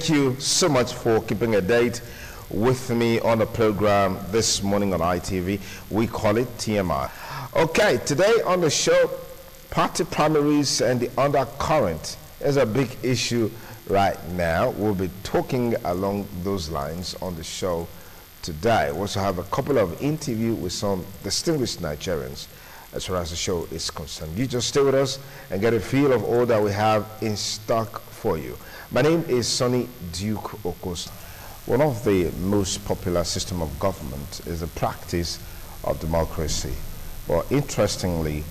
thank you so much for keeping a date with me on the program this morning on ITV. We call it TMI. Okay, today on the show, party primaries and the undercurrent is a big issue right now. We'll be talking along those lines on the show today. We also have a couple of interviews with some distinguished Nigerians as far as the show is concerned. You just stay with us and get a feel of all that we have in stock for you. My name is Sonny Duke Okos. One of the most popular system of government is the practice of democracy. But interestingly,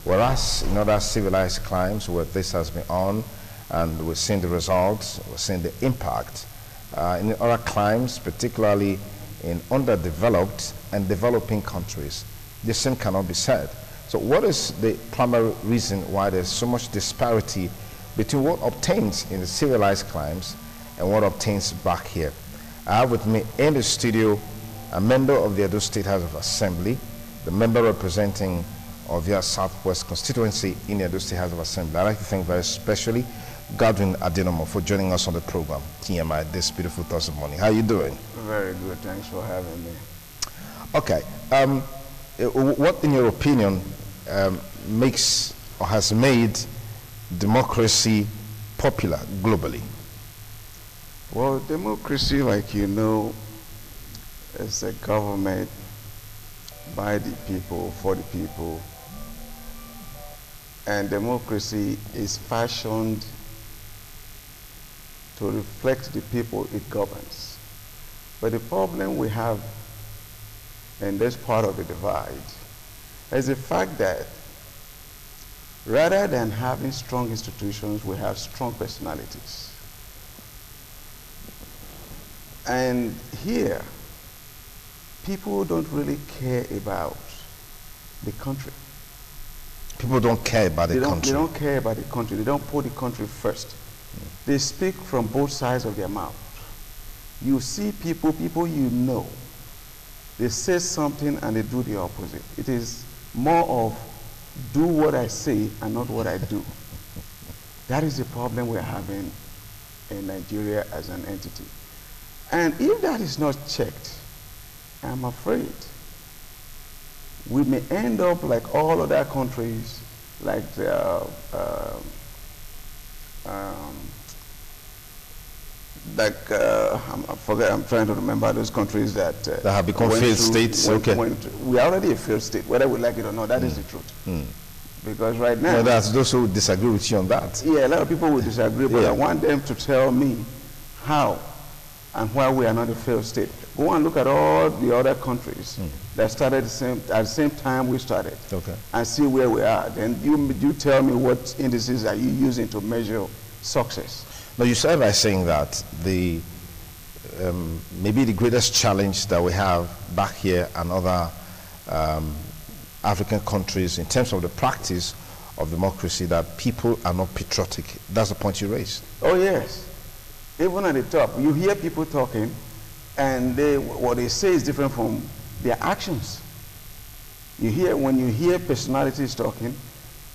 whereas in other civilized climes where this has been on and we've seen the results, we've seen the impact, in other climes, particularly in underdeveloped and developing countries, the same cannot be said. So what is the primary reason why there's so much disparity between what obtains in the civilized climes and what obtains back here? I have with me in the studio a member of the Edo State House of Assembly, the member representing Ovia Southwest constituency in the Edo State House of Assembly. I'd like to thank very especially Godwin Adenomo for joining us on the program, TMI, this beautiful Thursday morning. How are you doing? Very good. Thanks for having me. Okay. What, in your opinion, makes or has made democracy popular globally? Well, democracy, like you know, is a government by the people, for the people. And democracy is fashioned to reflect the people it governs. But the problem we have in this part of the divide is the fact that rather than having strong institutions, we have strong personalities. And here, people don't really care about the country. People don't care about the country. They don't care about the country. They don't put the country first. They speak from both sides of their mouth. You see people you know, they say something and they do the opposite. It is more of do what I say and not what I do. That is the problem we're having in Nigeria as an entity. And if that is not checked, I'm afraid we may end up like all other countries, like the, I'm trying to remember those countries that have become failed states. We are already a failed state, whether we like it or not. That is the truth. Because right now, no, that's those who disagree with you on that. Yeah, a lot of people will disagree, but I want them to tell me how and why we are not a failed state. Go and look at all the other countries that started at the same time we started, and see where we are. Then you tell me what indices are you using to measure success. Now, you started by saying that the maybe the greatest challenge that we have back here and other African countries in terms of the practice of democracy, that people are not patriotic. That's the point you raised. Oh yes. Even at the top, you hear people talking, and what they say is different from their actions. When you hear personalities talking,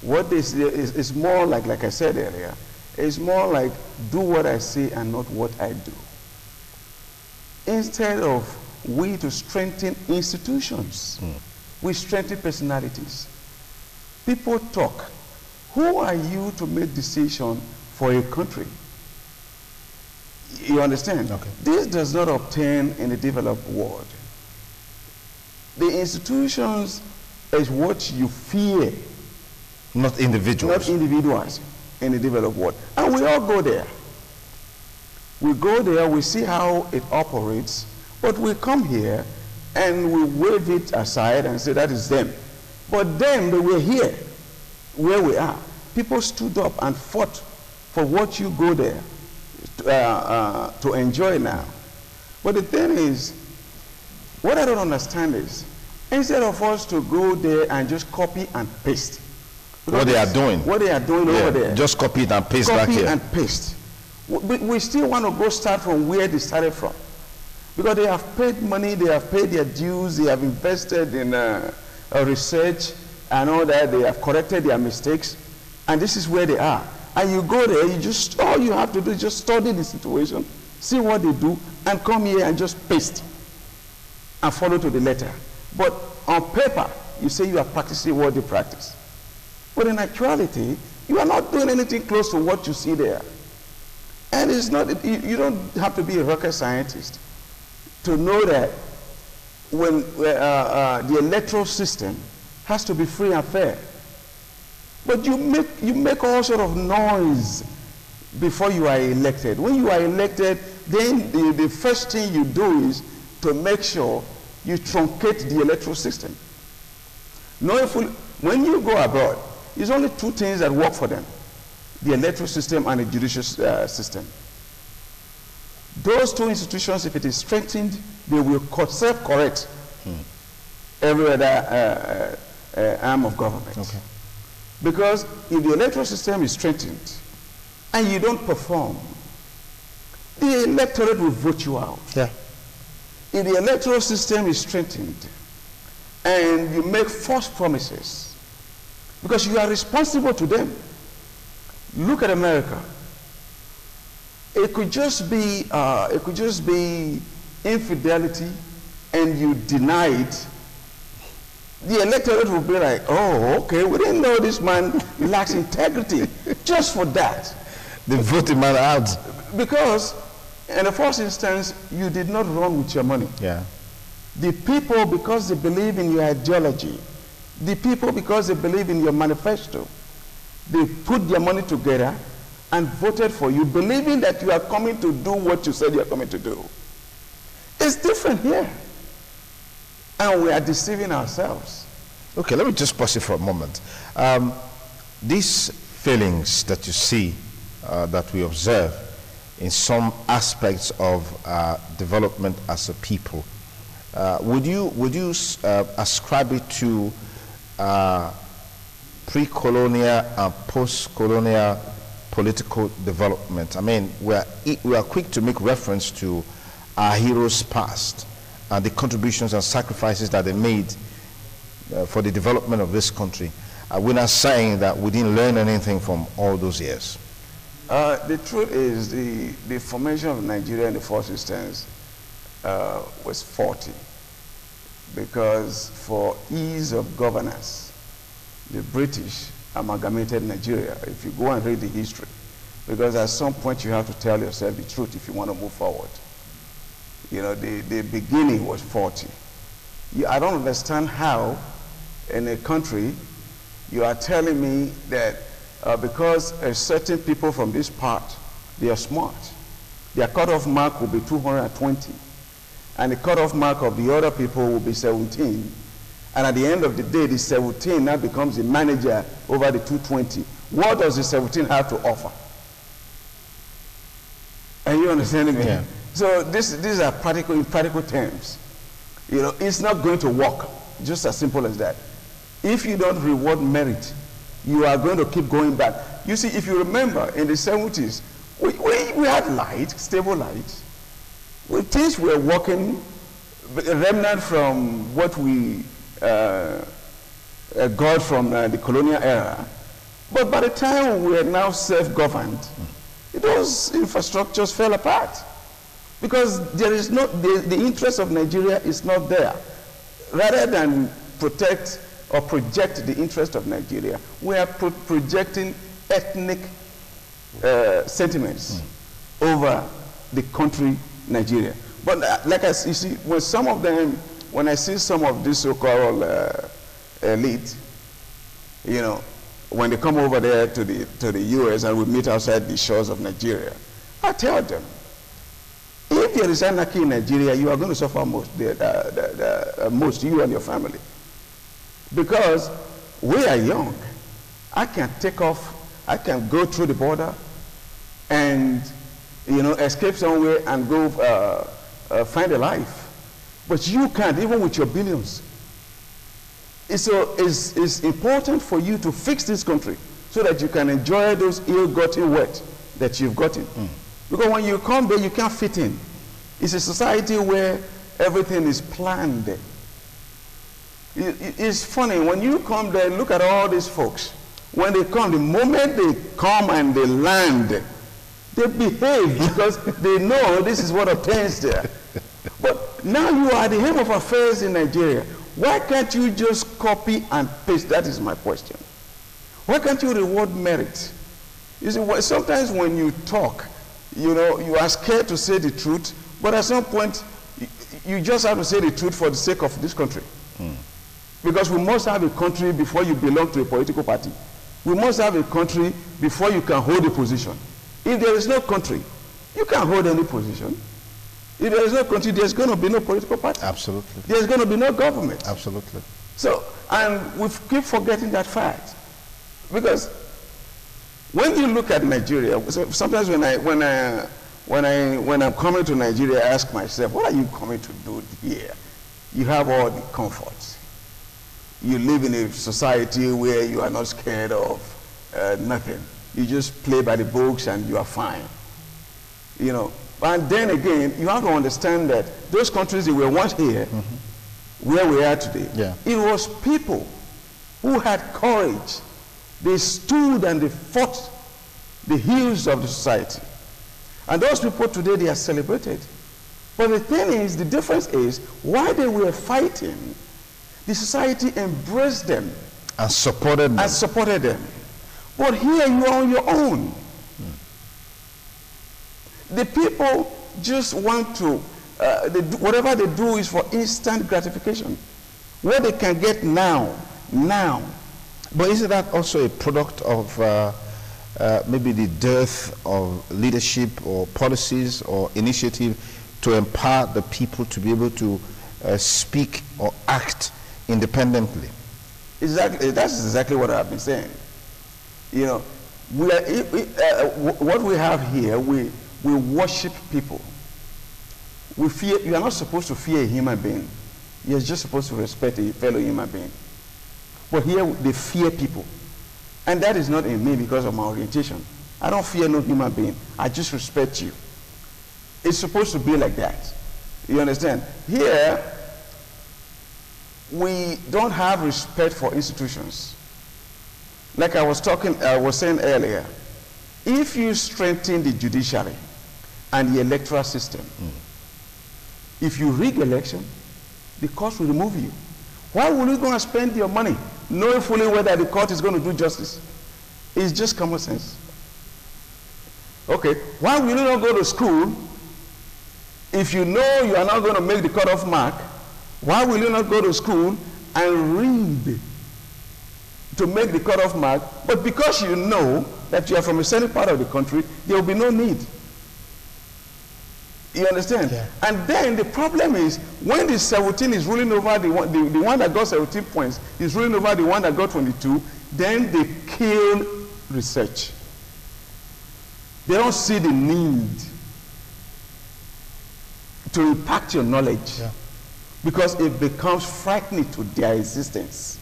what they say is more like I said earlier, it's more like do what I say and not what I do. Instead of we to strengthen institutions, we strengthen personalities. People talk. Who are you to make decisions for a country? You understand? Okay. This does not obtain in the developed world. The institutions is what you fear. Not individuals. Not individuals in the developed world. And we all go there. We go there, we see how it operates, but we come here and we wave it aside and say that is them. But then they were here, where we are. People stood up and fought for what you go there to enjoy now. But the thing is, what I don't understand is, instead of us to go there and just copy and paste, what they are doing over there, just copy it and paste back here. Copy and paste. We still want to go start from where they started from, because they have paid money, they have paid their dues, they have invested in research and all that, they have corrected their mistakes, and this is where they are. And you go there, all you have to do is just study the situation see what they do, and come here and just paste and follow to the letter. But on paper, you say you are practicing what they practice. But in actuality, you are not doing anything close to what you see there. And it's not, you don't have to be a rocket scientist to know that when the electoral system has to be free and fair. But you make all sort of noise before you are elected. When you are elected, then the first thing you do is to make sure you truncate the electoral system. When you go abroad, there's only two things that work for them: the electoral system and the judicial system. Those two institutions, if it is strengthened, they will self-correct every other arm of government. Okay. Because if the electoral system is strengthened and you don't perform, the electorate will vote you out. Yeah. If the electoral system is strengthened and you make false promises, because you are responsible to them. Look at America. It could just be infidelity, and you deny it. The electorate will be like, oh, okay, we didn't know this man lacks integrity. Just for that, they vote the man out. Because in the first instance, you did not run with your money. Yeah. The people, because they believe in your ideology, the people, because they believe in your manifesto, they put their money together and voted for you, believing that you are coming to do what you said you are coming to do. It's different here. And we are deceiving ourselves. Okay, let me just pause it for a moment. These failings that you see, that we observe in some aspects of development as a people, would you ascribe it to pre-colonial and post-colonial political development? I mean, we are quick to make reference to our heroes past and the contributions and sacrifices that they made for the development of this country. We're not saying that we didn't learn anything from all those years. The truth is the formation of Nigeria in the first instance was faulty, because for ease of governance, the British amalgamated Nigeria. If you go and read the history, because at some point you have to tell yourself the truth if you want to move forward. You know, the beginning was faulty. I don't understand how in a country you are telling me that because a certain people from this part, they are smart, their cutoff mark will be 220, and the cutoff mark of the other people will be 17, and at the end of the day, the 17 now becomes the manager over the 220. What does the 17 have to offer? Are you understanding me? Yeah. So these are in practical terms. You know, it's not going to work, just as simple as that. If you don't reward merit, you are going to keep going back. You see, if you remember, in the 70s, we had light, stable light. Things were working, a remnant from what we got from the colonial era. But by the time we are now self-governed, those infrastructures fell apart. Because there is not, the interest of Nigeria is not there. Rather than protect or project the interest of Nigeria, we are projecting ethnic sentiments over the country Nigeria. But like you see, when some of them, when I see some of this so-called elite, you know, when they come over there to the US and we meet outside the shores of Nigeria, I tell them, if there is anarchy in Nigeria, you are going to suffer most, most, you and your family. Because we are young. I can take off, I can go through the border and, you know, escape somewhere and go find a life. But you can't, even with your billions. So it's important for you to fix this country so that you can enjoy those ill-gotten wealth that you've gotten. Because when you come there, you can't fit in. It's a society where everything is planned. It's funny, when you come there, look at all these folks. When they come, the moment they come and they land, They behave because they know this is what obtains there. But now you are the helm of affairs in Nigeria. Why can't you just copy and paste? That is my question. Why can't you reward merit? You see, sometimes when you talk, you know, you are scared to say the truth, but at some point, you just have to say the truth for the sake of this country. Because we must have a country before you belong to a political party. We must have a country before you can hold a position. If there is no country, you can't hold any position. If there is no country, there's going to be no political party. Absolutely. There's going to be no government. Absolutely. So, and we keep forgetting that fact. Because when you look at Nigeria, sometimes when I'm coming to Nigeria, I ask myself, what are you coming to do here? You have all the comforts. You live in a society where you are not scared of nothing. You just play by the books and you are fine. You know. And then again, you have to understand that those countries that were once here, where we are today, it was people who had courage. They stood and they fought the hills of the society. And those people today, they are celebrated. But the thing is, the difference is, while they were fighting, the society embraced them. And supported them. And supported them. But here you are on your own. The people just want to, whatever they do is for instant gratification. What they can get now. But isn't that also a product of maybe the dearth of leadership or policies or initiative to empower the people to be able to speak or act independently? Exactly. That's exactly what I've been saying. You know, what we have here, we worship people. We fear. You are not supposed to fear a human being. You're just supposed to respect a fellow human being. But here they fear people. And that is not in me because of my orientation. I don't fear no human being. I just respect you. It's supposed to be like that. You understand? Here, we don't have respect for institutions. Like I was saying earlier, if you strengthen the judiciary and the electoral system, if you rig election, the court will remove you. Why would you go and spend your money knowing fully whether the court is going to do justice? It's just common sense. Okay, why will you not go to school if you know you are not going to make the cutoff mark? Why will you not go to school and read to make the cutoff mark? But because you know that you are from a certain part of the country, there will be no need. You understand? Yeah. And then the problem is when the 17 is ruling over the one that got 17 points is ruling over the one that got 22, then they kill research. They don't see the need to impact your knowledge because it becomes frightening to their existence.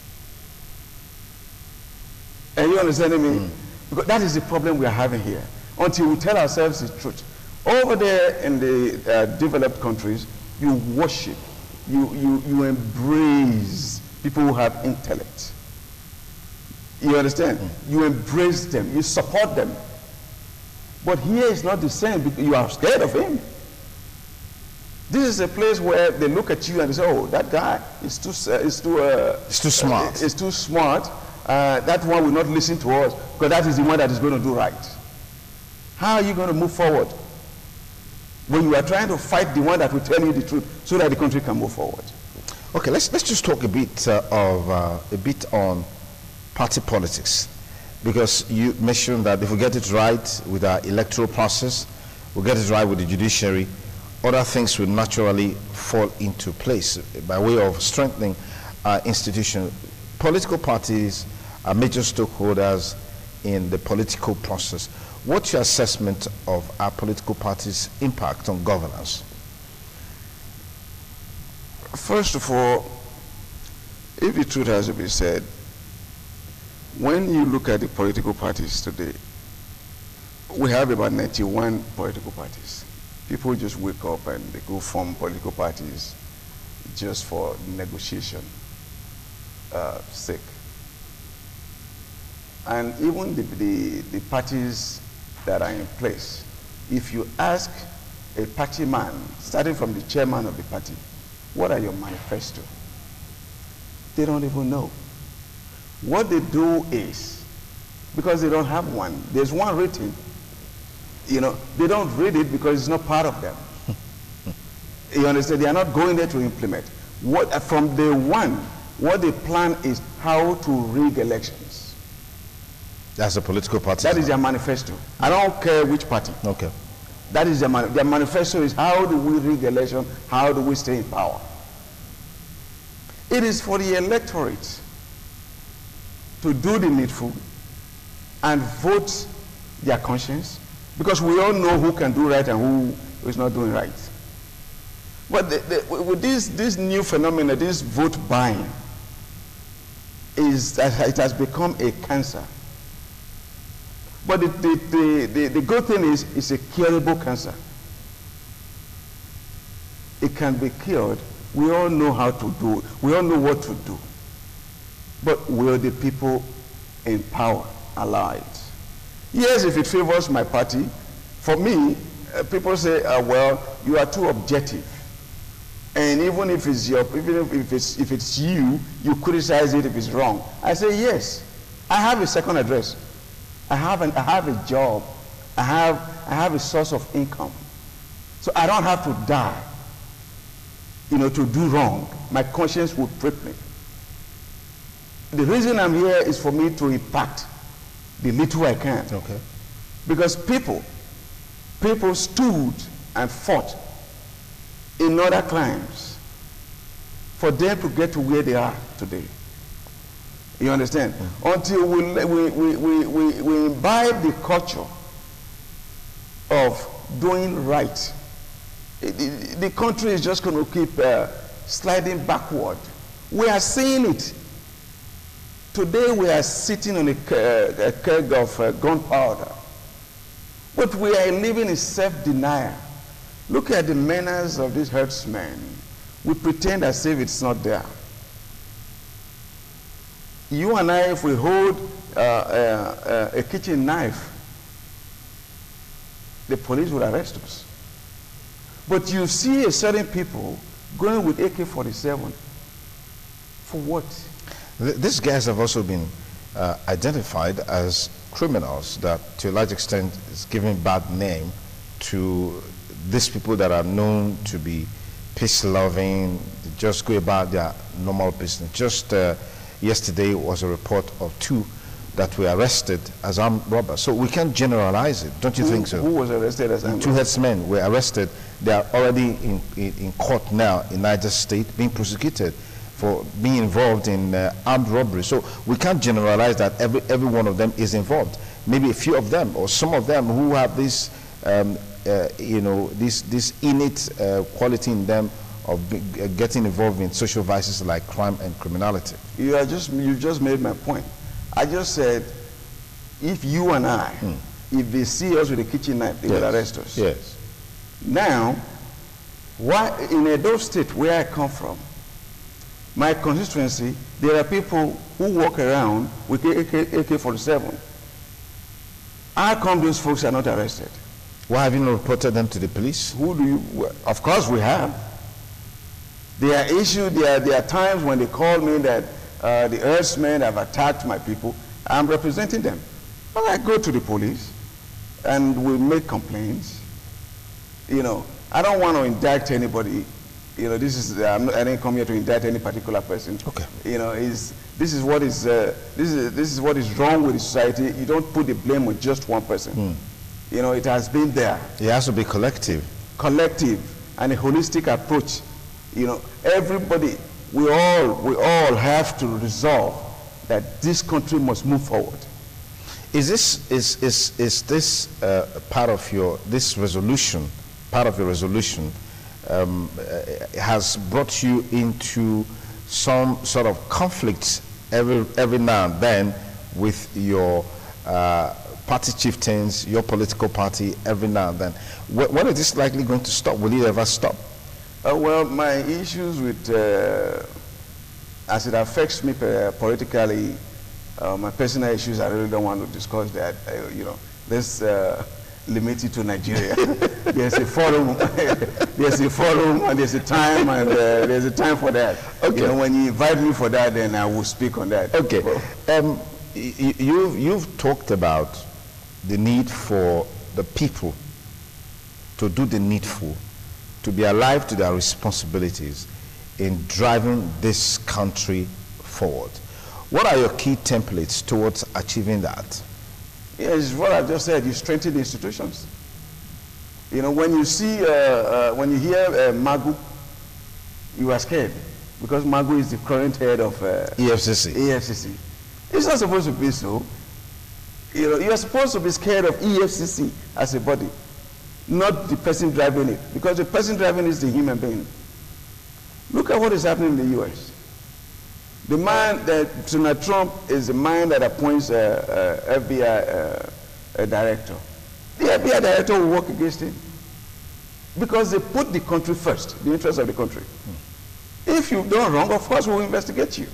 And you understand me? Because that is the problem we are having here. Until we tell ourselves the truth. Over there in the developed countries, you worship, you embrace people who have intellect. You understand? You embrace them, you support them. But here it's not the same because you are scared of him. This is a place where they look at you and they say, oh, that guy is too smart. It's too smart. That one will not listen to us because that is the one that is going to do right. How are you going to move forward when you are trying to fight the one that will tell you the truth so that the country can move forward? Okay, let's just talk a bit on party politics, because you mentioned that if we get it right with our electoral process, we get it right with the judiciary, other things will naturally fall into place by way of strengthening our institution. Political parties are major stakeholders in the political process. What's your assessment of our political parties' impact on governance? First of all, if the truth has to be said, when you look at the political parties today, we have about 91 political parties. People just wake up and they go form political parties just for negotiation sake. And even the parties that are in place, if you ask a party man, starting from the chairman of the party, what are your manifesto? They don't even know. What they do is, because they don't have one, there's one written, you know, they don't read it because it's not part of them. You understand? They are not going there to implement. What, from day one, what they plan is how to rig elections. That's a political party. That is their manifesto. I don't care which party. Okay. That is their manifesto is how do we rig election, how do we stay in power. It is for the electorate to do the needful and vote their conscience, because we all know who can do right and who is not doing right. But with this new phenomenon, this vote buying, is that it has become a cancer. But the good thing is it's a curable cancer. It can be cured. We all know how to do it. We all know what to do. But will the people in power allow it? Yes, if it favors my party. For me, people say, well, you are too objective. And even if it's if it's you criticize it if it's wrong. I say, yes, I have a second address. I have a job. I have a source of income. So I don't have to die, you know, to do wrong. My conscience would prick me. The reason I'm here is for me to impact the little I can. Okay. Because people stood and fought in other climes for them to get to where they are today. You understand? Until we imbibe the culture of doing right, the country is just going to keep sliding backward. We are seeing it. Today we are sitting on a keg of gunpowder. But we are living in self-denial. Look at the manners of these herdsmen. We pretend as if it's not there. You and I, if we hold a kitchen knife, the police will arrest us. But you see a certain people going with AK-47. For what? These guys have also been identified as criminals that, to a large extent, is giving bad name to these people that are known to be peace-loving, just go about their normal business. Just yesterday was a report of 2 that were arrested as armed robbers. So we can't generalize it, don't you think so? Who was arrested as armed robbers? 2 herdsmen were arrested. They are already in court now in Niger State, being prosecuted for being involved in armed robbery. So we can't generalize that every one of them is involved. Maybe a few of them or some of them who have this, you know, this innate quality in them of getting involved in social vices like crime and criminality. You just made my point. I just said, if you and I, if they see us with a kitchen knife, they will arrest us. Yes. Now, why in Edo State, where I come from, my constituency, there are people who walk around with AK-47. How come those folks are not arrested? Why have you not reported them to the police? Of course we have. There are issues, there are times when they call me that the herdsmen have attacked my people. I'm representing them. Well, I go to the police and we make complaints. You know, I don't want to indict anybody. You know, I didn't come here to indict any particular person. Okay. You know, this is what is wrong with the society. You don't put the blame on just one person. You know, it has been there. It has to be collective. Collective and a holistic approach. You know, everybody, we all have to resolve that this country must move forward. Is this part of your resolution? Part of your resolution has brought you into some sort of conflicts every now and then with your party chieftains, your political party every now and then. When is this likely going to stop? Will it ever stop? Well, my issues with, as it affects me politically, my personal issues, I really don't want to discuss that. You know, limited to Nigeria. There's a forum, there's a forum, and there's a time, and there's a time for that. Okay. You know, when you invite me for that, then I will speak on that. Okay. You've talked about the need for the people to do the needful, to be alive to their responsibilities in driving this country forward. What are your key templates towards achieving that? Yes, what I just said. You strengthen the institutions. You know, when you see, when you hear Magu, you are scared, because Magu is the current head of EFCC. It's not supposed to be so. You know, you are supposed to be scared of EFCC as a body, not the person driving it, because the person driving it is the human being. Look at what is happening in the U.S. The man that Donald Trump is the man that appoints FBI director. The FBI director will work against him because they put the country first, the interest of the country. If you've done wrong, of course we'll investigate you.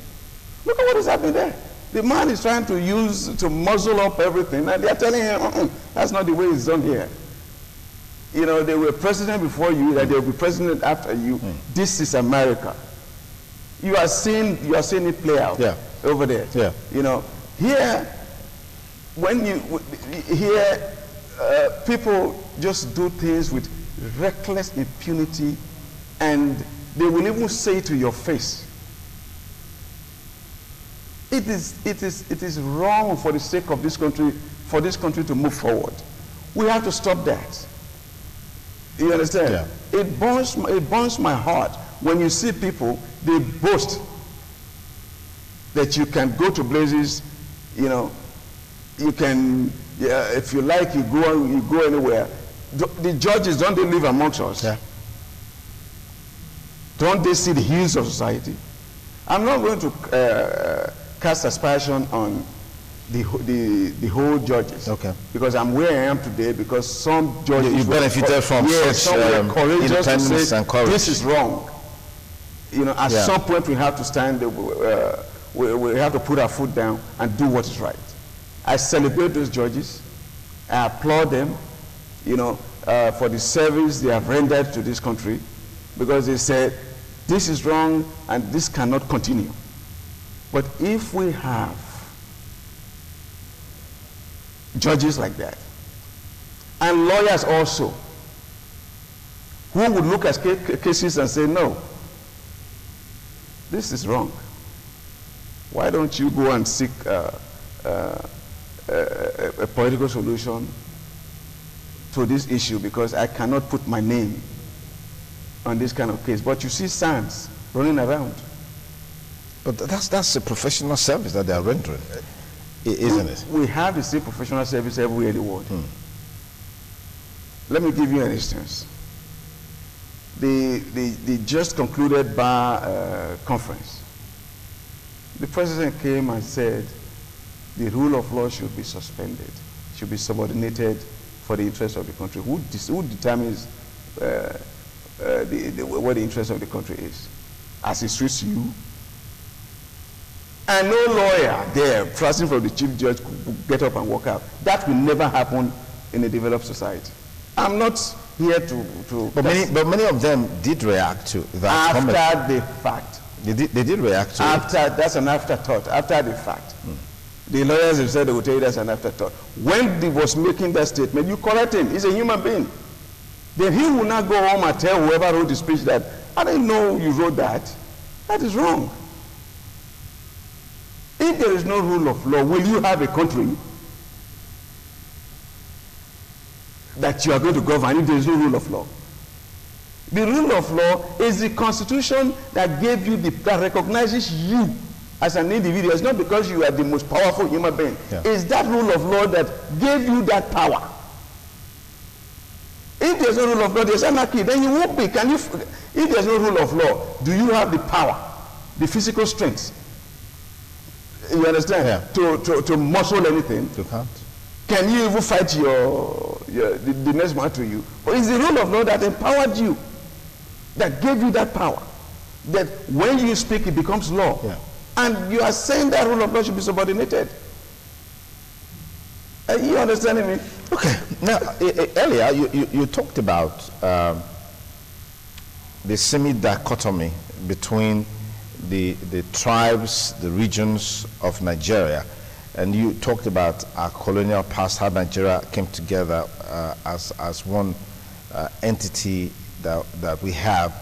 Look at what is happening there. The man is trying to muzzle up everything, and they're telling him, that's not the way it's done here. You know, they were president before you, that they will be president after you. This is America. You are seeing it play out over there. Yeah. You know, here, when you hear people just do things with reckless impunity, and they will even say to your face, it is wrong for the sake of this country, for this country to move forward. We have to stop that. You understand? Yeah. It burns my heart when you see people, they boast that you can go to places, you know, you can, if you like, you go anywhere. The judges, don't they live amongst us? Yeah. Don't they see the hills of society? I'm not going to cast aspersion on the whole judges. Okay. Because I'm where I am today because some judges you benefited from such independence and courage. This is wrong. You know, at some point we have to stand, we have to put our foot down and do what is right. I celebrate those judges. I applaud them, you know, for the service they have rendered to this country, because they said, this is wrong and this cannot continue. But if we have judges like that, and lawyers also, who would look at cases and say, no, this is wrong. Why don't you go and seek a political solution to this issue, because I cannot put my name on this kind of case. But you see SANS running around. But that's a professional service that they are rendering, isn't it? We have the same professional service everywhere in the world. Let me give you an instance. The just concluded bar conference, the president came and said the rule of law should be suspended, should be subordinated for the interest of the country. Who determines what the interest of the country is? As it suits you? And no lawyer there, trusting from the chief judge, could get up and walk out. That will never happen in a developed society. I'm not here to but many of them did react to that after comment. The fact. They did react to it. That's an afterthought, after the fact. The lawyers have said they will tell you that's an afterthought. When he was making that statement, you correct him. He's a human being. Then he will not go home and tell whoever wrote the speech that, I didn't know you wrote that. That is wrong. If there is no rule of law, will you have a country that you are going to govern if there is no rule of law? The rule of law is the constitution that gave you, that recognizes you as an individual. It's not because you are the most powerful human being. Yeah. It's that rule of law that gave you that power. If there's no rule of law, there's anarchy, then you won't be. If there's no rule of law, do you have the power, the physical strength? You understand? Yeah. To muscle anything? You can't. Can you even fight the next man to you? But it's the rule of law that empowered you, that gave you that power, that when you speak, it becomes law. Yeah. And you are saying that rule of law should be subordinated. Are you understanding me? Okay. Now, earlier you talked about the semi-dichotomy between the tribes, the regions of Nigeria, and you talked about our colonial past, how Nigeria came together as one entity that we have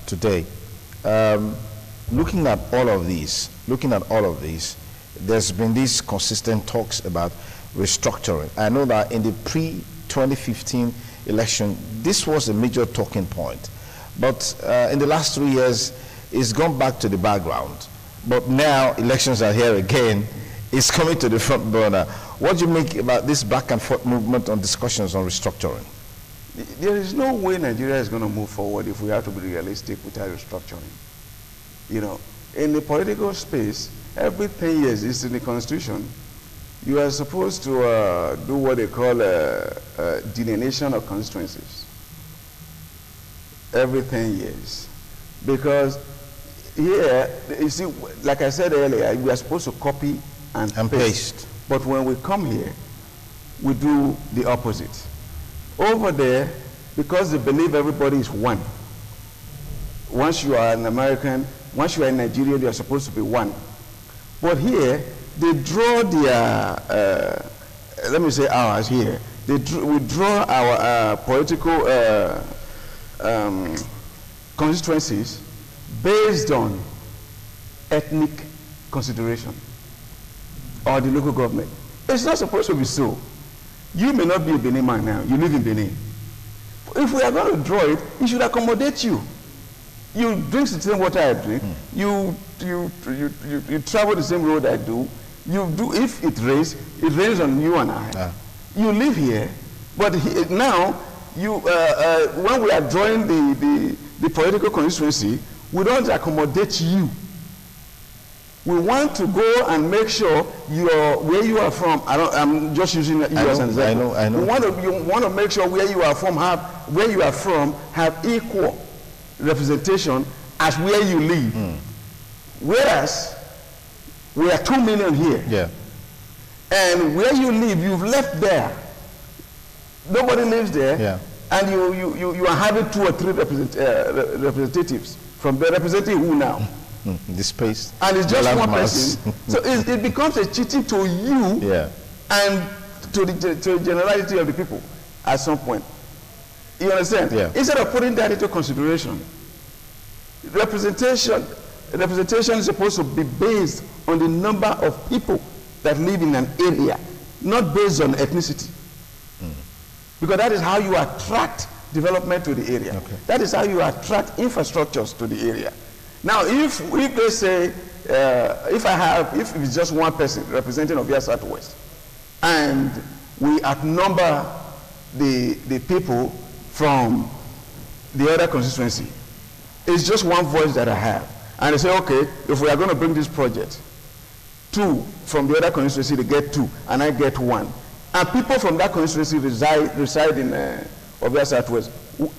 today. Looking at all of these, there's been these consistent talks about restructuring. I know that in the pre-2015 election, this was a major talking point. But in the last 3 years, it's gone back to the background. But now elections are here again. It's coming to the front burner. What do you make about this back and forth movement on discussions on restructuring? There is no way Nigeria is going to move forward if we have to be realistic without restructuring. You know, in the political space, every 10 years, it's in the Constitution, you are supposed to do what they call delineation of constituencies. Every 10 years. Because here, you see, like I said earlier, we are supposed to copy and paste. But when we come here, we do the opposite. Over there, because they believe everybody is one. Once you are an American, once you are in Nigeria, you are supposed to be one. But here, they draw their, let me say ours here, we draw our political constituencies based on ethnic consideration or the local government. It's not supposed to be so. You may not be a Benin man now, you live in Benin. If we are going to draw it, it should accommodate you. You drink the same water I drink, you travel the same road I do, if it rains on you and I. Yeah. You live here, but now, when we are drawing the political constituency, we don't accommodate you. We want to go and make sure where you are from. I'm just using you as an example. I know. You want to make sure where you are from have equal representation as where you live. Whereas we are 2 million here. Yeah. And where you live, you've left there. Nobody lives there. Yeah. And you are having 2 or 3 representatives from the representing who now? The space. And it's just one person. So it becomes a cheating to you and to the generality of the people at some point. You understand? Yeah. Instead of putting that into consideration, representation is supposed to be based on the number of people that live in an area, not based on ethnicity. Because that is how you attract development to the area. Okay. That is how you attract infrastructures to the area. Now, if they say, if it's just one person representing Ovia Southwest, and we outnumber the people from the other constituency, it's just one voice that I have. And they say, okay, if we are going to bring this project, 2 from the other constituency, they get 2, and I get 1. And people from that constituency reside in Ovia Southwest.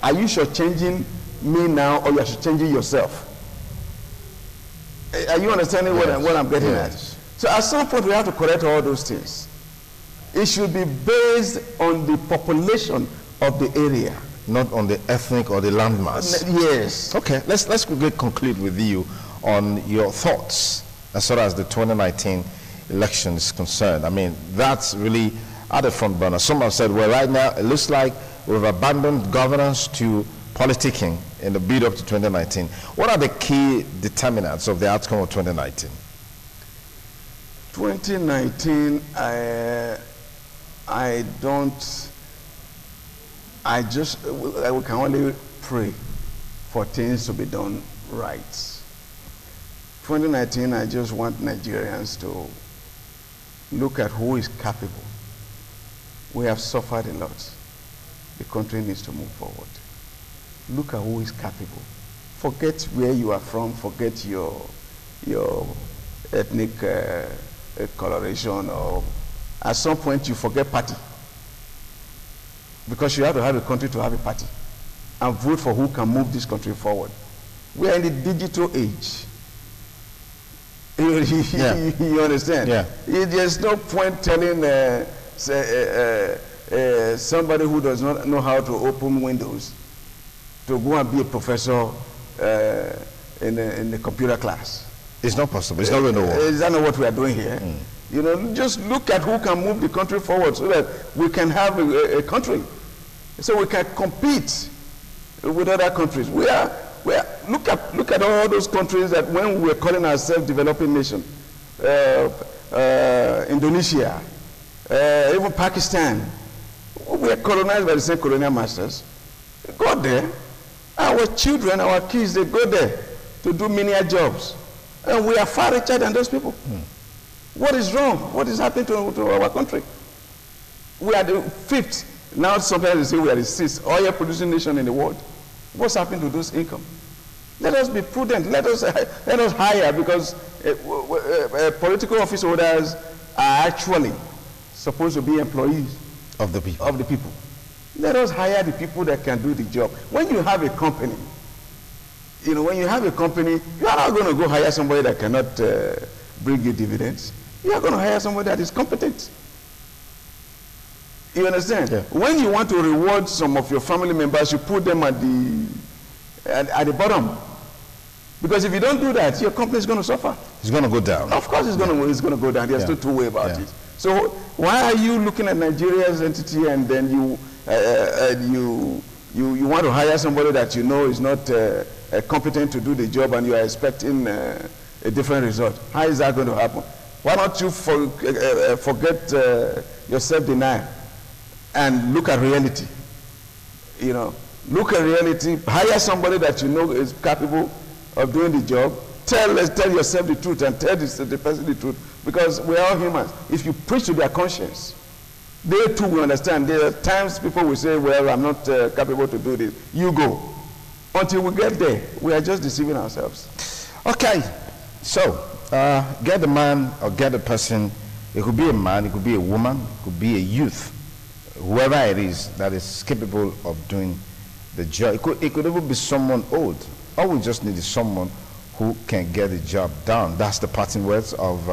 Are you shortchanging me now, or you are shortchanging yourself? Are you understanding what I'm getting at? So at some point we have to correct all those things. It should be based on the population of the area, not on the ethnic or the landmass. Yes. Okay. Let's quickly conclude with you on your thoughts as far as the 2019 election is concerned. I mean, that's really at the front burner. Some have said, well, right now it looks like we've abandoned governance to politicking in the build up to 2019. What are the key determinants of the outcome of 2019? 2019, we can only pray for things to be done right. 2019, I just want Nigerians to look at who is capable. We have suffered a lot. The country needs to move forward. Look at who is capable. Forget where you are from, forget your ethnic coloration, or at some point you forget party. Because you have to have a country to have a party. And vote for who can move this country forward. We are in the digital age. You understand? Yeah. There's no point telling somebody who does not know how to open windows to go and be a professor in the computer class. It's not possible. It's not going to work. Is that not what we are doing here? You know, just look at who can move the country forward so that we can have a country. So we can compete with other countries. Look at all those countries that when we were calling ourselves developing nation, Indonesia, even Pakistan, we are colonized by the same colonial masters. Go there. Our children, our kids, they go there to do menial jobs. And we are far richer than those people. What is wrong? What is happening to our country? We are the 5th. Now sometimes they say we are the 6th oil producing nation in the world. What's happened to those income? Let us be prudent. Let us hire, because political office holders are actually supposed to be employees of the people. Let us hire the people that can do the job. When you have a company, you know, when you have a company, you are not going to go hire somebody that cannot bring you dividends. You are going to hire somebody that is competent. You understand? Yeah. When you want to reward some of your family members, you put them at the bottom. Because if you don't do that, your company is going to suffer. It's going to go down. Of course it's going to go down. There's no two ways about it. So why are you looking at Nigeria's entity and then you want to hire somebody that you know is not competent to do the job, and you are expecting a different result? How is that going to happen? Why don't you forget your self-denial and look at reality? You know, look at reality, hire somebody that you know is capable of doing the job. Tell yourself the truth and tell the person the truth, because we are all humans. If you preach to their conscience, they too will understand. There are times people will say, well, I'm not capable to do this. You go. Until we get there, we are just deceiving ourselves. Okay, so get the man or get the person. It could be a man, it could be a woman, it could be a youth, whoever it is that is capable of doing the job. It could even be someone old. All we just need is someone who can get the job done. That's the parting words of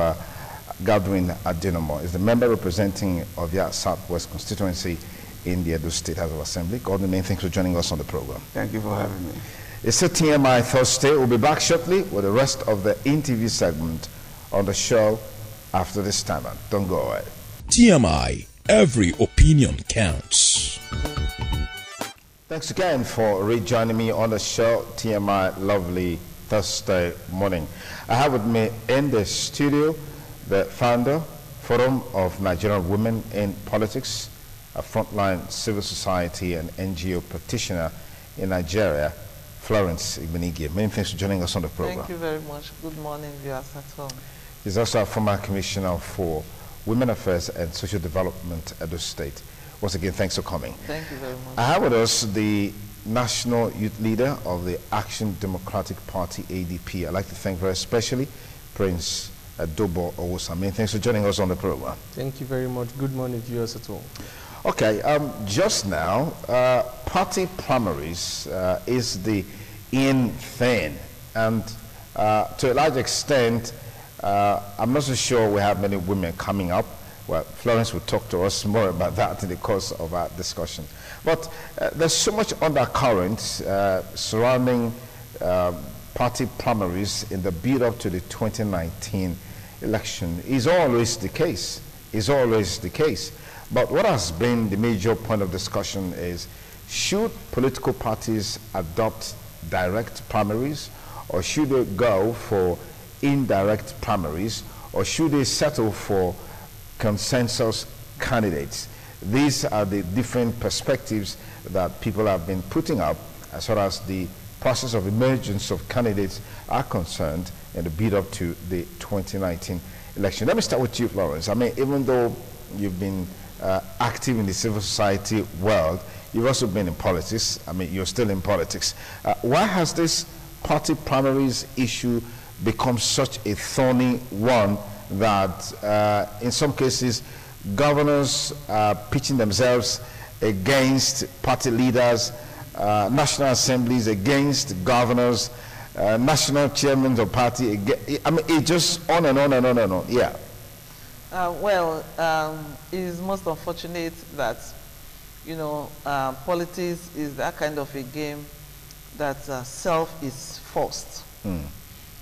Godwin Adenomo. Is the member representing of the Southwest constituency in the Edo State House of Assembly. Godwin, thanks for joining us on the program. Thank you for having me. It's a TMI Thursday. We'll be back shortly with the rest of the interview segment on the show after this time. Don't go away. TMI, every opinion counts. Thanks again for rejoining me on the show, TMI, lovely Thursday morning. I have with me in the studio the founder, Forum of Nigerian Women in Politics, a frontline civil society and NGO practitioner in Nigeria, Florence Igbenigwe. Many thanks for joining us on the program. Thank you very much. Good morning, viewers at home. He's also a former commissioner for Women Affairs and Social Development at the state. Once again, thanks for coming. Thank you very much. I have with us the national youth leader of the Action Democratic Party, ADP. I'd like to thank very especially Prince Adobo Owusa. Many thanks for joining us on the program. Thank you very much. Good morning, viewers at home. Okay, just now, party primaries is the in thing, and to a large extent, I'm not so sure we have many women coming up. Well, Florence will talk to us more about that in the course of our discussion. But there's so much undercurrent surrounding party primaries in the build-up to the 2019 election. Is always the case. Is always the case. But what has been the major point of discussion is, should political parties adopt direct primaries, or should they go for indirect primaries, or should they settle for consensus candidates? These are the different perspectives that people have been putting up as far as the process of emergence of candidates are concerned in the build-up to the 2019 election. Let me start with you, Florence. I mean, even though you've been active in the civil society world, you've also been in politics. I mean, you're still in politics. Why has this party primaries issue become such a thorny one that in some cases governors are pitching themselves against party leaders, national assemblies against governors, national chairmen of party? I mean, it just on and on and on and on. Yeah. It is most unfortunate that, politics is that kind of a game that self is forced.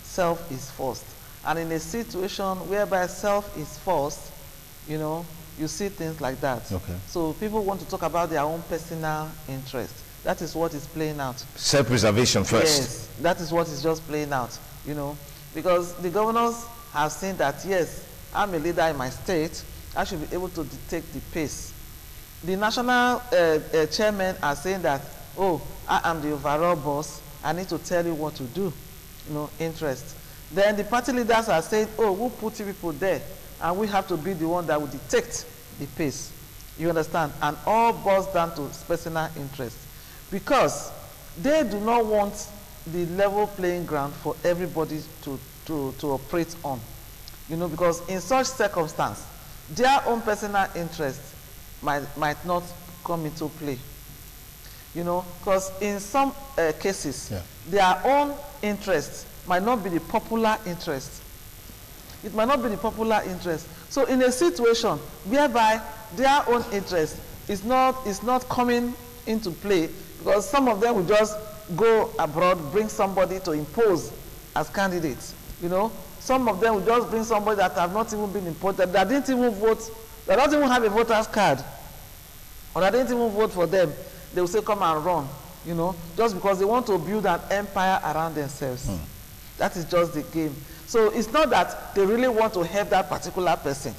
Self is forced. And in a situation whereby self is forced, you see things like that. Okay. So people want to talk about their own personal interest. That is what is playing out. Self-preservation first. Yes, that is what is just playing out, because the governors have seen that, yes, I'm a leader in my state, I should be able to dictate the pace. The national chairmen are saying that, oh, I am the overall boss, I need to tell you what to do, interest. Then the party leaders are saying, oh, we'll put people there, and we have to be the one that will dictate the pace. You understand? And all boils down to personal interest. Because they do not want the level playing ground for everybody to operate on. Because in such circumstance, their own personal interest might not come into play. Because in some cases, their own interest might not be the popular interest. It might not be the popular interest. So in a situation whereby their own interest is not coming into play, because some of them will just go abroad, bring somebody to impose as candidates. Some of them will just bring somebody that have not even been imported, that didn't even vote, that doesn't even have a voter's card, or that didn't even vote for them. They will say, come and run, just because they want to build an empire around themselves. That is just the game. So it's not that they really want to help that particular person,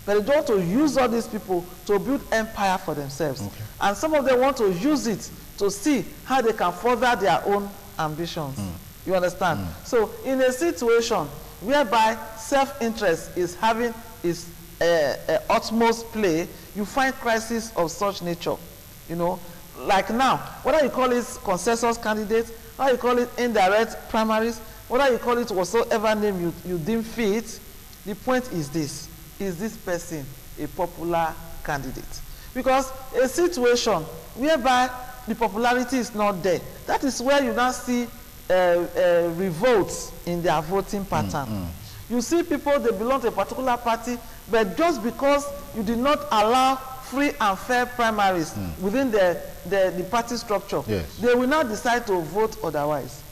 but they want to use all these people to build empire for themselves. And some of them want to use it to see how they can further their own ambitions. You understand? So in a situation whereby self-interest is having its utmost play, you find crises of such nature. Like now, whether you call it consensus candidate, whether you call it indirect primaries, whether you call it whatsoever name you deem fit, the point is this: is this person a popular candidate? Because a situation whereby the popularity is not there, that is where you now see revolts in their voting pattern. You see people, they belong to a particular party, but just because you did not allow free and fair primaries within the party structure, they will now decide to vote otherwise,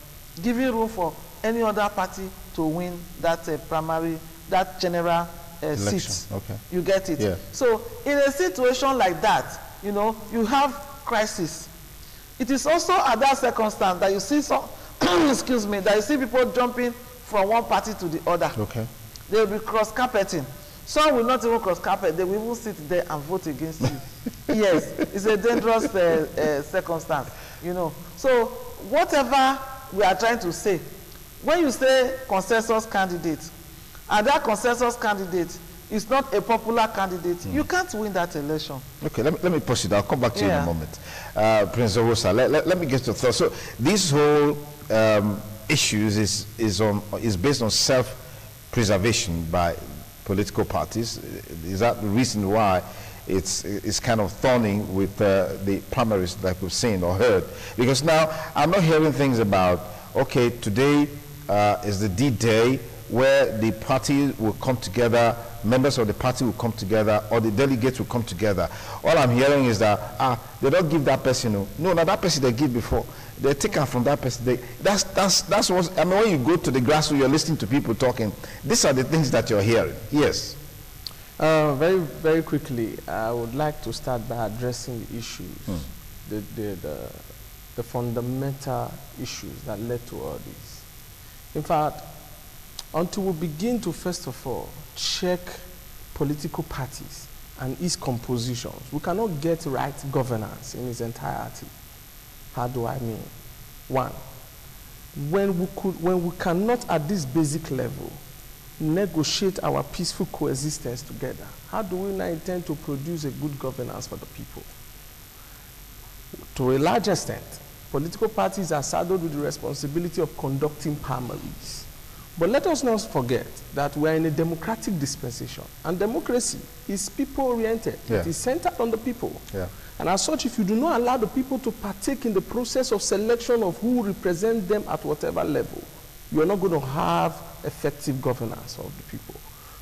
giving room for any other party to win that primary, that general seat. You get it? So in a situation like that, you have crisis. It is also at that circumstance that you see some, excuse me, that you see people jumping from one party to the other. They will be cross-carpeting. Some will not even cross-carpet. They will even sit there and vote against you. Yes, it's a dangerous circumstance, So whatever we are trying to say, when you say consensus candidate, and that consensus candidate is not a popular candidate, you can't win that election. Okay, let me proceed. I'll come back to you in a moment. Prince Owusa, let me get your thoughts. So this whole issues is based on self-preservation by political parties. Is that the reason why it's kind of thorny with the primaries that we've seen or heard? Because now I'm not hearing things about, okay, today is the D-Day where the party will come together, members of the party will come together, or the delegates will come together. All I'm hearing is that they don't give that person. No, that person they give before. They take her from that person. That's what, I mean, when you go to the grassroots, you're listening to people talking. These are the things that you're hearing. Yes. Very, very quickly, I would like to start by addressing the issues, the fundamental issues that led to all this. In fact, until we begin to, first of all, check political parties and its compositions, we cannot get right governance in its entirety. How do I mean? One, when we cannot at this basic level negotiate our peaceful coexistence together, how do we now intend to produce a good governance for the people? To a large extent, political parties are saddled with the responsibility of conducting primaries. But let us not forget that we are in a democratic dispensation, and democracy is people-oriented. It is centered on the people. And as such, if you do not allow the people to partake in the process of selection of who represent them at whatever level, you are not going to have effective governance of the people.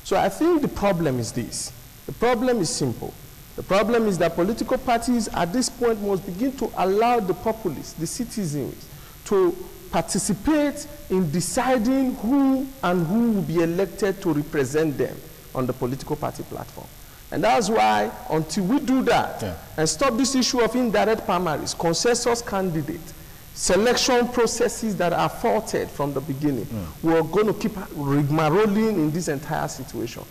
So I think the problem is this. The problem is simple. The problem is that political parties at this point must begin to allow the populace, the citizens, to participate in deciding who and who will be elected to represent them on the political party platform. And that's why, until we do that and stop this issue of indirect primaries, consensus candidates, selection processes that are faulted from the beginning, we're going to keep rigmaroling in this entire situation.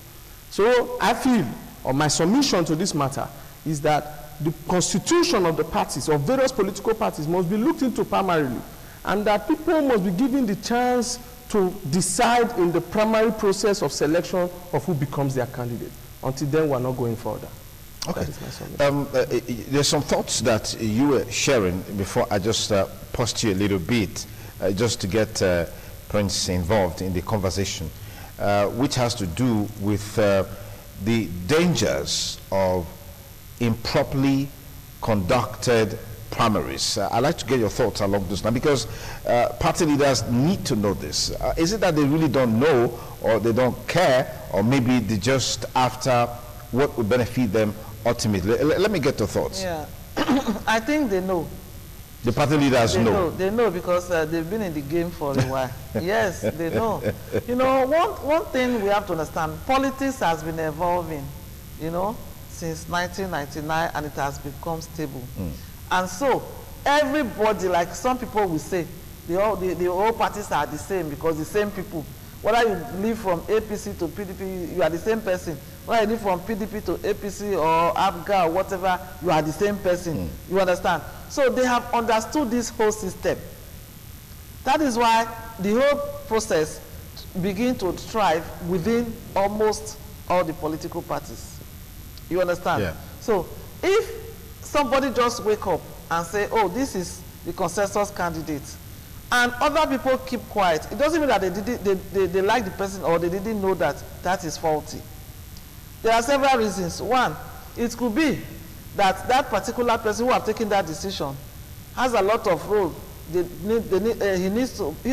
So I feel, or my submission to this matter, is that the constitution of the parties, of various political parties, must be looked into primarily, and that people must be given the chance to decide in the primary process of selection of who becomes their candidate. Until then, we're not going further. Okay. That is my submission. There's some thoughts that you were sharing before I just paused you a little bit, just to get Prince involved in the conversation, which has to do with the dangers of improperly conducted primaries. I'd like to get your thoughts along this now, because party leaders need to know this. Is it that they really don't know, or they don't care, or maybe they just after what would benefit them ultimately? Let me get your thoughts. Yeah, I think they know. The party leaders know. They know because they've been in the game for a while. Yes, they know. You know, one thing we have to understand, politics has been evolving, you know, since 1999, and it has become stable. And so, everybody, like some people will say, the all parties are the same because the same people. Whether you live from APC to PDP, you are the same person. Whether you live from PDP to APC or ABGA or whatever, you are the same person. You understand? So they have understood this whole system. That is why the whole process begins to thrive within almost all the political parties. You understand? Yeah. So if somebody just wake up and say, oh, this is the consensus candidate, and other people keep quiet, it doesn't mean that they like the person or they didn't know that that is faulty. There are several reasons. One, it could be that that particular person who have taken that decision has a lot of role he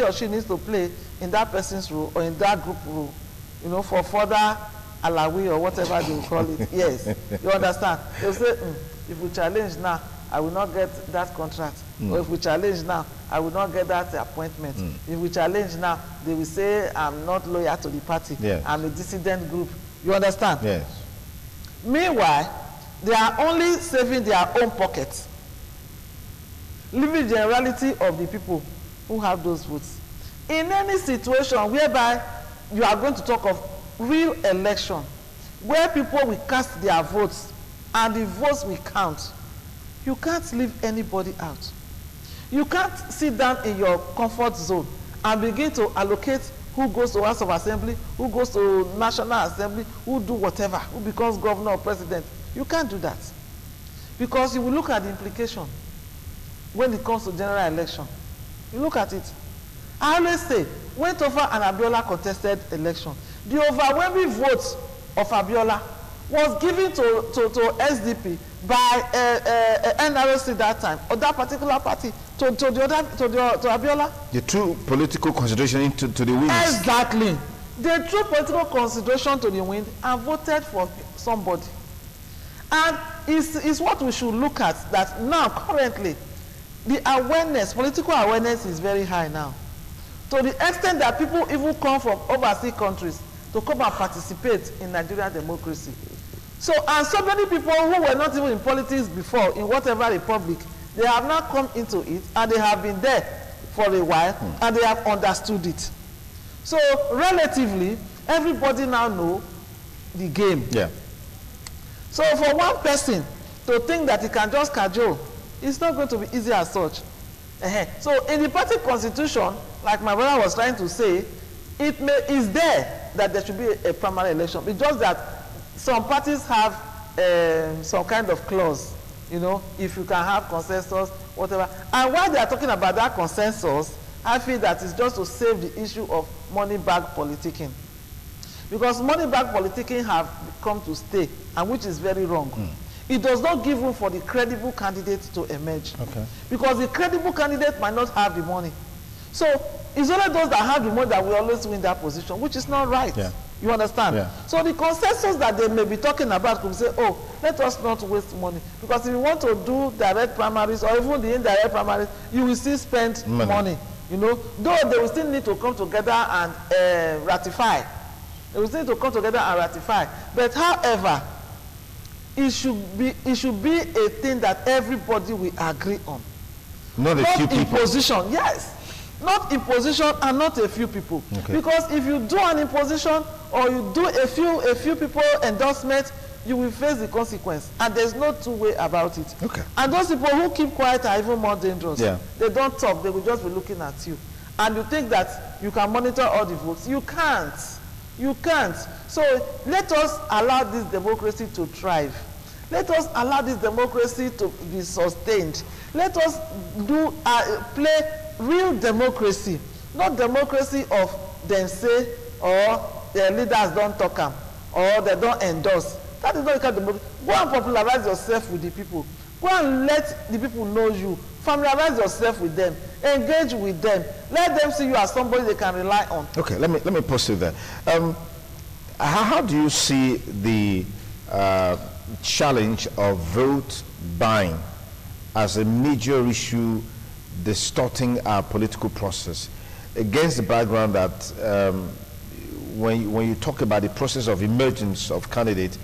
or she needs to play in that person's role or in that group role, you know, for further alawi or whatever they will call it. Yes, you understand? They'll say, if we challenge now, I will not get that contract. Or if we challenge now, I will not get that appointment. If we challenge now, they will say I'm not loyal to the party. Yes. I'm a dissident group. You understand? Yes. Meanwhile, they are only saving their own pockets, leaving the generality of the people who have those votes. In any situation whereby you are going to talk of real election, where people will cast their votes and the votes will count, you can't leave anybody out. You can't sit down in your comfort zone and begin to allocate who goes to House of Assembly, who goes to National Assembly, who do whatever, who becomes governor or president. You can't do that. Because you will look at the implication when it comes to general election. You look at it. I always say, when Tofa and Abiola contested election, the overwhelming votes of Abiola was given to SDP by NRC that time, or that particular party, to Abiola. The true political consideration to the wind. Exactly. The true political consideration to the wind and voted for somebody. And it's what we should look at, that now, currently, the awareness, political awareness is very high now. To the extent that people even come from overseas countries to come and participate in Nigerian democracy. So, and so many people who were not even in politics before, in whatever republic, they have now come into it, and they have been there for a while, and they have understood it. So, relatively, everybody now knows the game. Yeah. So, for one person to think that he can just cajole, it's not going to be easy as such. So, in the party constitution, like my brother was trying to say, it's there that there should be a primary election. It's just that some parties have some kind of clause, you know, if you can have consensus, whatever. And while they are talking about that consensus, I feel that it's just to save the issue of money bag politicking. Because money bag politicking have come to stay, and which is very wrong. It does not give room for the credible candidate to emerge. Okay. Because the credible candidate might not have the money. So it's only those that have the money that will always win that position, which is not right. Yeah. You understand? Yeah. So the consensus that they may be talking about could say, oh, let us not waste money. Because if you want to do direct primaries or even the indirect primaries, you will still spend money. You know, though they will still need to come together and ratify. They will still need to come together and ratify. But however, it should be a thing that everybody will agree on. Not a few people. Imposition, yes. Not imposition and not a few people. Okay. Because if you do an imposition or you do a few people endorsement, you will face the consequence. And there's no two way about it. Okay. And those people who keep quiet are even more dangerous. Yeah. They don't talk, they will just be looking at you. And you think that you can monitor all the votes. You can't. You can't. So let us allow this democracy to thrive. Let us allow this democracy to be sustained. Let us play real democracy, not democracy of them say or their leaders don't talk am or they don't endorse. That is not the kind of democracy. Go and popularize yourself with the people. Go and let the people know you. Familiarize yourself with them. Engage with them. Let them see you as somebody they can rely on. Okay, let me pause you there. How do you see the challenge of vote buying as a major issue distorting our political process, against the background that when you talk about the process of emergence of candidates,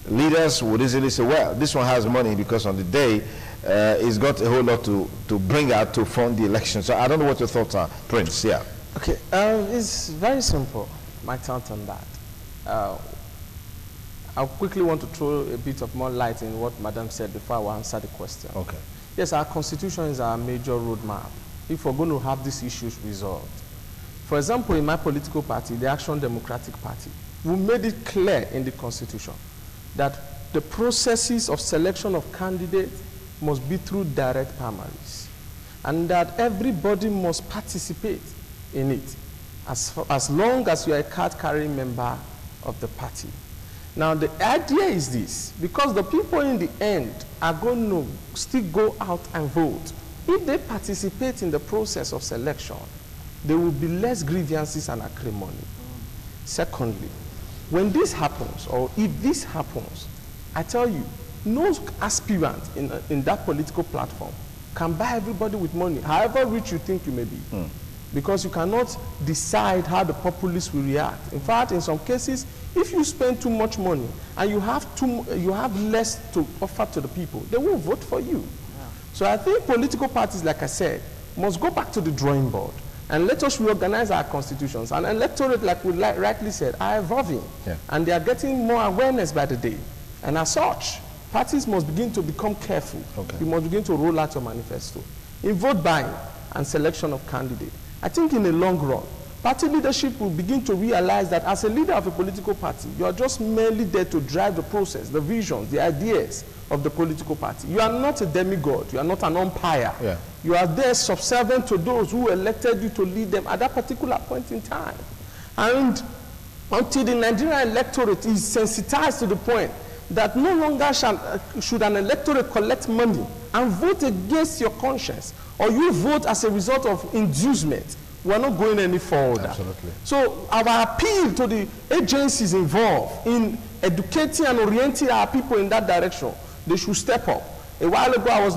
leaders would easily say, well, this one has money because on the day he's got a whole lot to bring out to fund the election. So I don't know what your thoughts are, Prince. Yeah. Okay, it's very simple, my thought on that. I quickly want to throw a bit of more light in what Madam said before I will answer the question. Okay. Yes, our constitution is our major roadmap if we're going to have these issues resolved. For example, in my political party, the Action Democratic Party, we made it clear in the constitution that the processes of selection of candidates must be through direct primaries and that everybody must participate in it as long as you are a card-carrying member of the party. Now, the idea is this, because the people in the end are going to still go out and vote. If they participate in the process of selection, there will be less grievances and acrimony. Secondly, when this happens, or if this happens, I tell you, no aspirant in that political platform can buy everybody with money, however rich you think you may be. Because you cannot decide how the populace will react. In fact, in some cases, if you spend too much money and you have less to offer to the people, they will vote for you. Yeah. So I think political parties, like I said, must go back to the drawing board and let us reorganize our constitutions. And electorate, like we rightly said, are evolving. Yeah. And they are getting more awareness by the day. And as such, parties must begin to become careful. Okay. You must begin to roll out your manifesto. In vote buying and selection of candidates, I think in the long run, party leadership will begin to realize that as a leader of a political party, you are just merely there to drive the process, the visions, the ideas of the political party. You are not a demigod. You are not an umpire. Yeah. You are there subservient to those who elected you to lead them at that particular point in time. And until the Nigerian electorate is sensitized to the point that no longer should an electorate collect money and vote against your conscience, or you vote as a result of inducement, we're not going any further. Absolutely. So our appeal to the agencies involved in educating and orienting our people in that direction, they should step up. A while ago, I was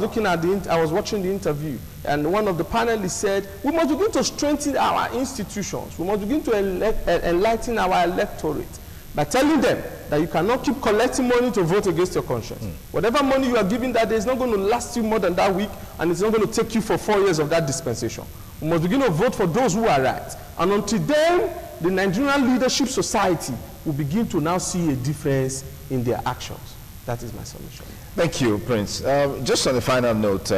watching the interview, and one of the panelists said, we must begin to strengthen our institutions. We must begin to enlighten our electorate by telling them that you cannot keep collecting money to vote against your conscience. Whatever money you are giving that day is not going to last you more than that week, and it's not going to take you for 4 years of that dispensation. We must begin to vote for those who are right. And until then, the Nigerian Leadership Society will begin to now see a difference in their actions. That is my submission. Thank you, Prince. Just on a final note,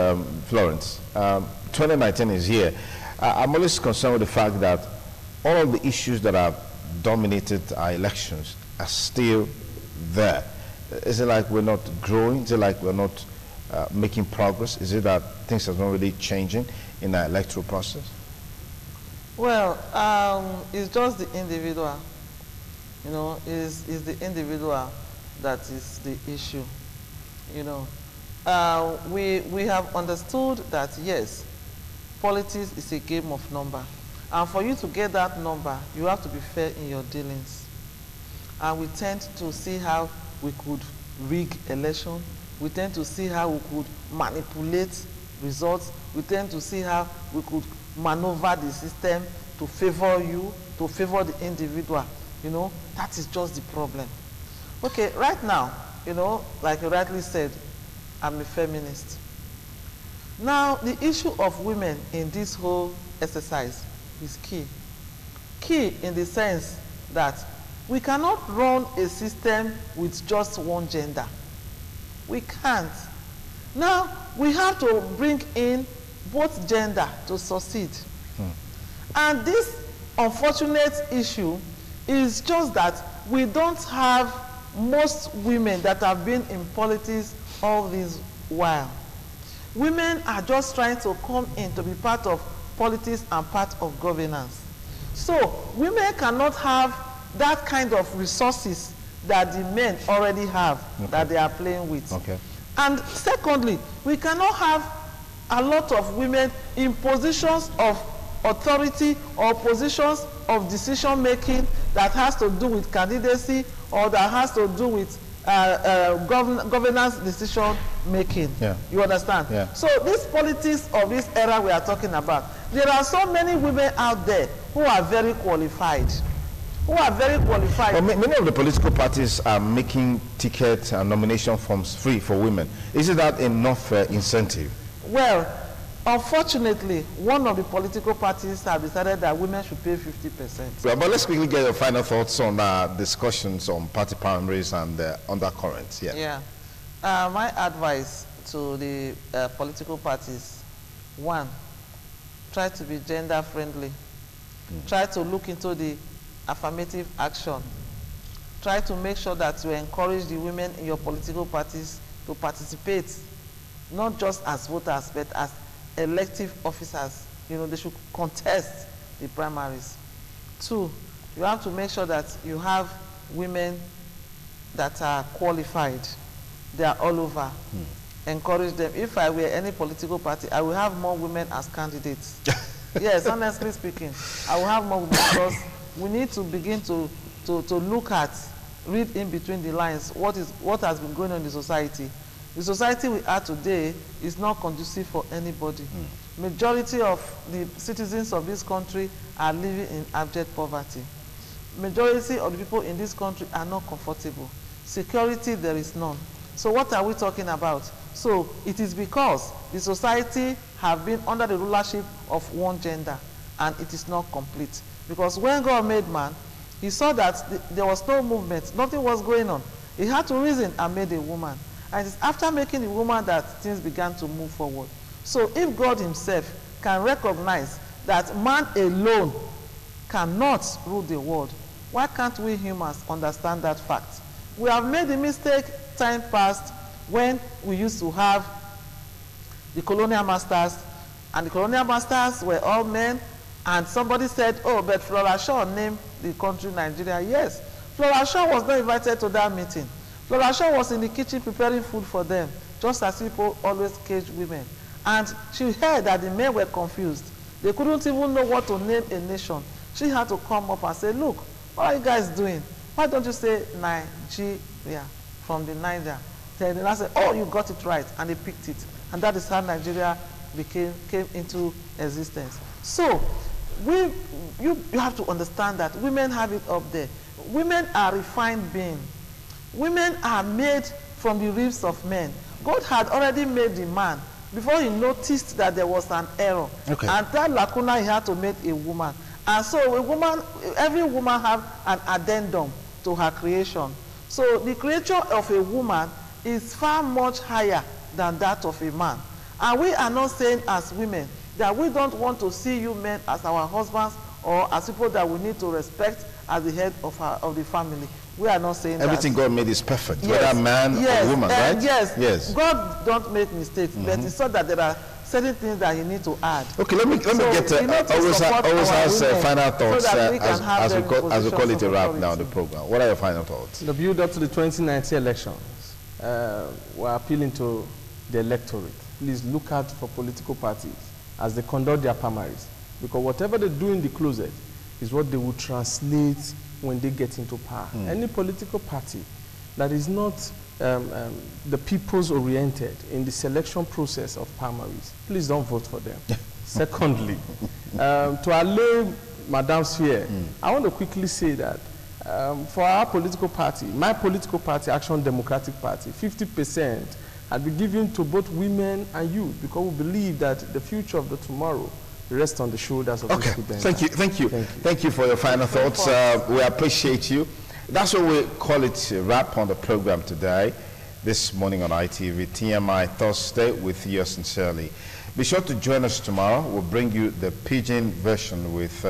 Florence, 2019 is here. I'm always concerned with the fact that all of the issues that have dominated our elections are still there. Is it like we're not growing? Is it like we're not making progress? Is it that things are not really changing in our electoral process? Well, it's just the individual. You know, it's the individual that is the issue. You know, we have understood that yes, politics is a game of number, and for you to get that number, you have to be fair in your dealings. and we tend to see how we could rig election. We tend to see how we could manipulate results. We tend to see how we could maneuver the system to favor you, to favor the individual. You know, that is just the problem. Okay, right now, you know, like you rightly said, I'm a feminist. Now, the issue of women in this whole exercise is key. Key in the sense that we cannot run a system with just one gender. We can't. Now, we have to bring in both gender to succeed. And this unfortunate issue is just that we don't have most women that have been in politics all this while. Women are just trying to come in to be part of politics and part of governance. So women cannot have that kind of resources that the men already have, that they are playing with. And secondly, we cannot have a lot of women in positions of authority or positions of decision making that has to do with candidacy or that has to do with governance decision making. You understand? So this politics of this era we are talking about, there are so many women out there who are very qualified. Well, many of the political parties are making ticket and nomination forms free for women. Isn't that enough incentive? Well, unfortunately, one of the political parties have decided that women should pay 50%. Well, but let's quickly get your final thoughts on discussions on party primaries and undercurrents. My advice to the political parties: one, try to be gender friendly. Try to look into the affirmative action. Try to make sure that you encourage the women in your political parties to participate, not just as voters, but as elective officers. You know, they should contest the primaries. Two, you have to make sure that you have women that are qualified. They are all over. Encourage them. If I were any political party, I will have more women as candidates. Yes, honestly speaking, I will have more women, because we need to begin to look at, read in between the lines, what has been going on in the society. The society we are today is not conducive for anybody. Majority of the citizens of this country are living in abject poverty. Majority of the people in this country are not comfortable. Security, there is none. So what are we talking about? So it is because the society have been under the rulership of one gender, and it is not complete. Because when God made man, he saw that there was no movement, nothing was going on. He had to reason and made a woman. And it is after making the woman that things began to move forward. So if God himself can recognize that man alone cannot rule the world, why can't we humans understand that fact? We have made the mistake time past when we used to have the colonial masters, and the colonial masters were all men, and somebody said, oh, but Flora Shaw named the country Nigeria. Yes, Flora Shaw was not invited to that meeting. Flora Shaw was in the kitchen preparing food for them, just as people always cage women. And she heard that the men were confused. They couldn't even know what to name a nation. She had to come up and say, look, what are you guys doing? Why don't you say Nigeria, from the Niger? Then I said, oh, you got it right, and they picked it. And that is how Nigeria came into existence. So you have to understand that women have it up there. Women are refined beings. Women are made from the ribs of men. God had already made the man before he noticed that there was an error. And that lacuna, he had to make a woman. And so a woman, every woman have an addendum to her creation. So the creature of a woman is far much higher than that of a man. And we are not saying as women that we don't want to see you men as our husbands or as people that we need to respect as the head of the family. We are not saying everything that. God made is perfect, whether man or woman, right? Yes. God don't make mistakes, but it's so that there are certain things that you need to add. Okay, let me get always has final thoughts as we call it a wrap now, the program. What are your final thoughts? The build up to the 2019 elections, we're appealing to the electorate. Please look out for political parties as they conduct their primaries, because whatever they do in the closet is what they will translate when they get into power. Any political party that is not the people's oriented in the selection process of primaries, please don't vote for them. Secondly, to allay Madam's fear, I want to quickly say that for our political party, my political party, Action Democratic Party, 50% had been given to both women and youth, because we believe that the future of the tomorrow rests on the shoulders of the students. Thank you for your final thoughts. We appreciate you. That's what we call it a wrap on the program today, this morning on ITV, TMI Thursday, with yours sincerely. Be sure to join us tomorrow. We'll bring you the pidgin version with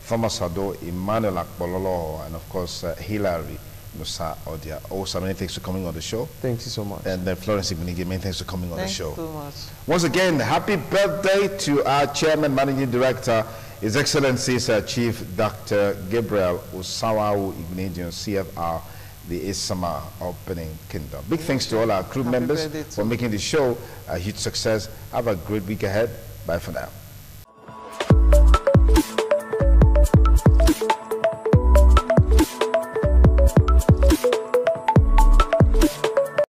Thomas Hado, Emmanuel Akbololo, and of course Hilary Musa Odia. Also, many thanks for coming on the show. Thank you so much. And Florence Igbenigi, many thanks for coming on the show. Thanks so much. Once again, happy birthday to our Chairman, Managing Director, His Excellency Chief Dr. Gabriel Osawawu Igbenigi, CFR, the Isama Opening Kingdom. Big thanks to all our crew members for making the show a huge success. Have a great week ahead. Bye for now.